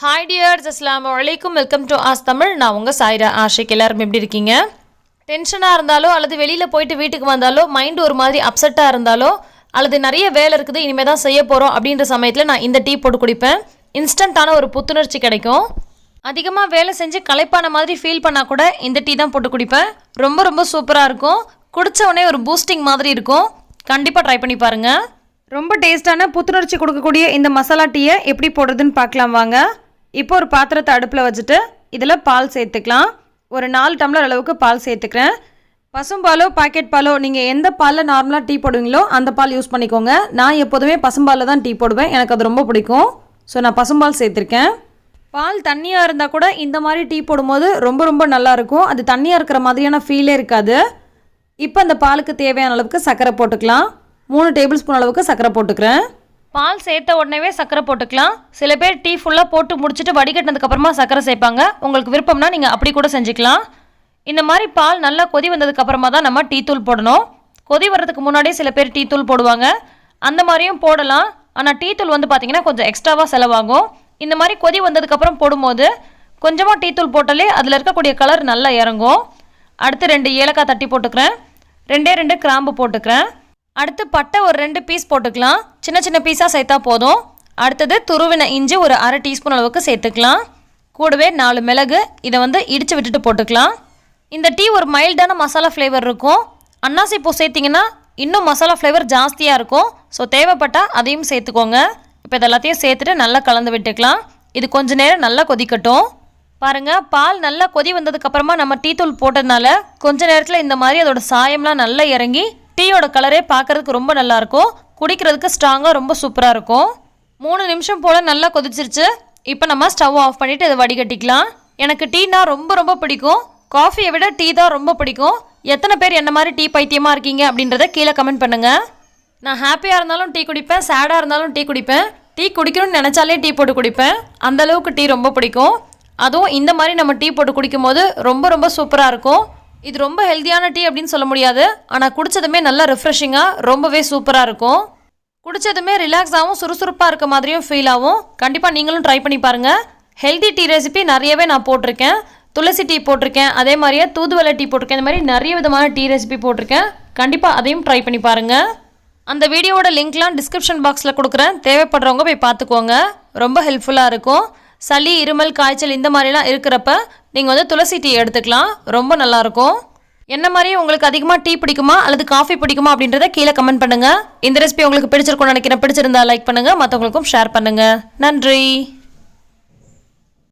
Hi tears, அஸ்ஸலாமு அலைக்கும். Welcome to as Tamil. நான் உங்கள் சாயிரா ஆஷிக். எல்லாரும் எப்படி இருக்கீங்க? டென்ஷனாக இருந்தாலோ அல்லது வெளியில் போயிட்டு வீட்டுக்கு வந்தாலோ மைண்டு ஒரு மாதிரி அப்செட்டாக இருந்தாலோ அல்லது நிறைய வேலை இருக்குது இனிமேல் தான் செய்ய போகிறோம் அப்படின்ற சமயத்தில் நான் இந்த டீ போட்டு குடிப்பேன். இன்ஸ்டண்ட்டான ஒரு புத்துணர்ச்சி கிடைக்கும். அதிகமாக வேலை செஞ்சு களைப்பான மாதிரி ஃபீல் பண்ணால் கூட இந்த டீ தான் போட்டு குடிப்பேன். ரொம்ப ரொம்ப சூப்பராக இருக்கும். குடித்த உடனே ஒரு பூஸ்டிங் மாதிரி இருக்கும். கண்டிப்பாக ட்ரை பண்ணி பாருங்கள். ரொம்ப டேஸ்டான புத்துணர்ச்சி கொடுக்கக்கூடிய இந்த மசாலா டீயை எப்படி போடுறதுன்னு பார்க்கலாம் வாங்க. இப்போ ஒரு பாத்திரத்தை அடுப்பில் வச்சுட்டு இதில் பால் சேர்த்துக்கலாம். ஒரு 4 டம்ளர் அளவுக்கு பால் சேர்த்துக்கிறேன். பசும்பாலோ பாக்கெட் பாலோ நீங்கள் எந்த பாலில் நார்மலாக டீ போடுவீங்களோ அந்த பால் யூஸ் பண்ணிக்கோங்க. நான் எப்போதுமே பசும்பாலில் தான் டீ போடுவேன். எனக்கு அது ரொம்ப பிடிக்கும். ஸோ நான் பசும்பால் சேர்த்துருக்கேன். பால் தண்ணியாக இருந்தால் கூட இந்த மாதிரி டீ போடும்போது ரொம்ப ரொம்ப நல்லாயிருக்கும். அது தண்ணியாக இருக்கிற மாதிரியான ஃபீலே இருக்காது. இப்போ அந்த பாலுக்கு தேவையான அளவுக்கு சர்க்கரை போட்டுக்கலாம். 3 டேபிள் ஸ்பூன் அளவுக்கு சர்க்கரை போட்டுக்கிறேன். பால் சேர்த்த உடனே சர்க்கரை போட்டுக்கலாம். சில பேர் டீ ஃபுல்லாக போட்டு முடிச்சுட்டு வடிகட்டினதுக்கப்புறமா சர்க்கரை சேர்ப்பாங்க. உங்களுக்கு விருப்பம்னா நீங்கள் அப்படி கூட செஞ்சுக்கலாம். இந்த மாதிரி பால் நல்லா கொதி வந்ததுக்கப்புறமா தான் நம்ம டீ தூள் போடணும். கொதி வர்றதுக்கு முன்னாடியே சில பேர் டீ தூள் போடுவாங்க. அந்த மாதிரியும் போடலாம். ஆனால் டீ தூள் வந்து பார்த்திங்கன்னா கொஞ்சம் எக்ஸ்ட்ராவாக செலவாகும். இந்த மாதிரி கொதி வந்ததுக்கப்புறம் போடும்போது கொஞ்சமாக டீ தூள் போட்டாலே அதில் இருக்கக்கூடிய கலர் நல்லா இறங்கும். அடுத்து 2 ஏலக்காய் தட்டி போட்டுக்கிறேன். 2 கிராம்பு போட்டுக்கிறேன். அடுத்து பட்டை ஒரு 2 பீஸ் போட்டுக்கலாம். சின்ன சின்ன பீஸாக சேர்த்தா போதும். அடுத்தது துருவின இஞ்சி ஒரு அரை டீஸ்பூன் அளவுக்கு சேர்த்துக்கலாம். கூடவே 4 மிளகு இதை வந்து இடித்து விட்டுட்டு போட்டுக்கலாம். இந்த டீ ஒரு மைல்டான மசாலா ஃப்ளேவர் இருக்கும். அன்னாசி பூ சேர்த்திங்கன்னா இன்னும் மசாலா ஃப்ளேவர் ஜாஸ்தியாக இருக்கும். ஸோ தேவைப்பட்டால் அதையும் சேர்த்துக்கோங்க. இப்போ இது எல்லாத்தையும் சேர்த்துட்டு நல்லா கலந்து விட்டுக்கலாம். இது கொஞ்ச நேரம் நல்லா கொதிக்கட்டும். பாருங்கள், பால் நல்லா கொதி வந்ததுக்கப்புறமா நம்ம டீ தூள் போட்டதுனால கொஞ்ச நேரத்தில் இந்த மாதிரி அதோட சாயம்லாம் நல்லா இறங்கி டீயோட கலரே பார்க்குறதுக்கு ரொம்ப நல்லாயிருக்கும். குடிக்கிறதுக்கு ஸ்ட்ராங்காக ரொம்ப சூப்பராக இருக்கும். 3 நிமிஷம் போல் நல்லா கொதிச்சிருச்சு. இப்போ நம்ம ஸ்டவ் ஆஃப் பண்ணிவிட்டு இதை வடிகட்டிக்கலாம். எனக்கு டீனா ரொம்ப ரொம்ப பிடிக்கும். காஃபியை விட டீ தான் ரொம்ப பிடிக்கும். எத்தனை பேர் என்ன மாதிரி டீ பைத்தியமாக இருக்கீங்க அப்படின்றத கீழே கமெண்ட் பண்ணுங்கள். நான் ஹாப்பியாக இருந்தாலும் டீ குடிப்பேன், சேடாக இருந்தாலும் டீ குடிப்பேன். டீ குடிக்கணும்னு நினச்சாலே டீ போட்டு குடிப்பேன். அந்தளவுக்கு டீ ரொம்ப பிடிக்கும். அதுவும் இந்த மாதிரி நம்ம டீ போட்டு குடிக்கும் போது ரொம்ப ரொம்ப சூப்பராக இருக்கும். இது ரொம்ப ஹெல்த்தியான டீ அப்படின்னு சொல்ல முடியாது. ஆனால் குடித்ததுமே நல்லா ரிஃப்ரெஷிங்காக ரொம்பவே சூப்பராக இருக்கும். குடித்ததுமே ரிலாக்ஸாகவும் சுறுசுறுப்பாக இருக்க மாதிரியும் ஃபீல் ஆகும். கண்டிப்பாக நீங்களும் ட்ரை பண்ணி பாருங்கள். ஹெல்தி டீ ரெசிபி நிறையவே நான் போட்டிருக்கேன். துளசி டீ போட்டிருக்கேன், அதே மாதிரியே தூதுவளை டீ போட்டிருக்கேன். இந்த மாதிரி நிறைய விதமான டீ ரெசிபி போட்டிருக்கேன். கண்டிப்பாக அதையும் ட்ரை பண்ணி பாருங்கள். அந்த வீடியோவோட லிங்க்லாம் டிஸ்கிரிப்ஷன் பாக்ஸில் கொடுக்குறேன். தேவைப்படுறவங்க போய் பார்த்துக்கோங்க. ரொம்ப ஹெல்ப்ஃபுல்லாக இருக்கும். சளி, இருமல், காய்ச்சல் இந்த மாதிரிலாம் இருக்கிறப்ப நீங்கள் வந்து துளசி டீ எடுத்துக்கலாம். ரொம்ப நல்லாயிருக்கும். என்ன மாதிரி உங்களுக்கு அதிகமாக டீ பிடிக்குமா அல்லது காஃபி பிடிக்குமா அப்படின்றத கீழே கமெண்ட் பண்ணுங்கள். இந்த ரெசிபி உங்களுக்கு பிடிச்சிருக்கும்னு நினைக்கிறேன். பிடிச்சிருந்தா லைக் பண்ணுங்கள், மற்றவங்களுக்கும் ஷேர் பண்ணுங்கள். நன்றி.